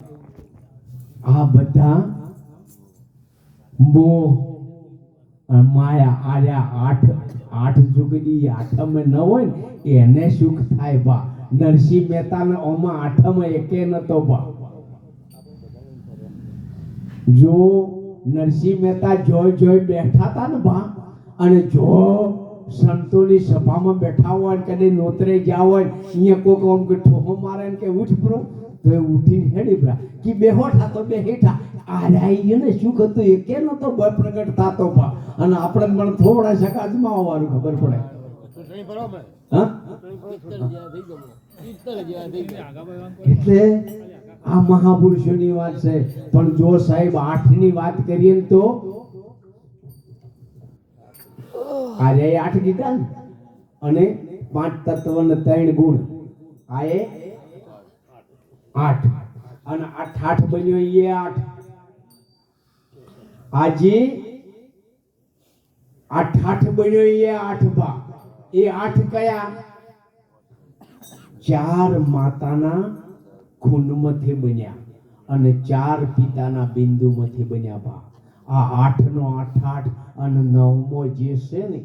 આ બધા મોહ માયા આર્યા આઠ જુગડી આઠમ ન હોય ને એને સુખ થાય બા. નરસિંહ મહેતાને ઓમાં આઠમ એકે નતો બા. જો નરસિંહ મહેતા જોઈ બેઠા હતા ને બા, અને જો સંતોની સભામાં બેઠા હોય ને કદી નોતરે ગયા હોય અહીંયા કોક આમ કે ઠોહો મારે ને કે ઉઠ બ્રો, તો એ ઉઠીને હેડી બ્રા કે બેહો ઠાતો બે હેઠા આરાઈ ને સુખ હતું એકે નતો ભય પ્રગટ થાતો બા. અને આપણે પણ થોડા સકાજમાં આવવાનું ખબર પડે. એટલે આ મહાપુરુષોની વાત છે. પણ જો સાહેબ 8 ની વાત કરીએ ને તો આજે 8 કીધા ને, અને 5 તત્વ ને 3 ગુણ, આ એ 8 અને 8 બન્યો એ 8. આજે 8 બન્યો એ 8 બા. એ 8 કયા? 4 માતાના ખૂનમાંથી બન્યા અને 4 પિતાના બિંદુમાંથી બન્યા બા. આ 8 નો 8 8 અને 9મો જે છે ને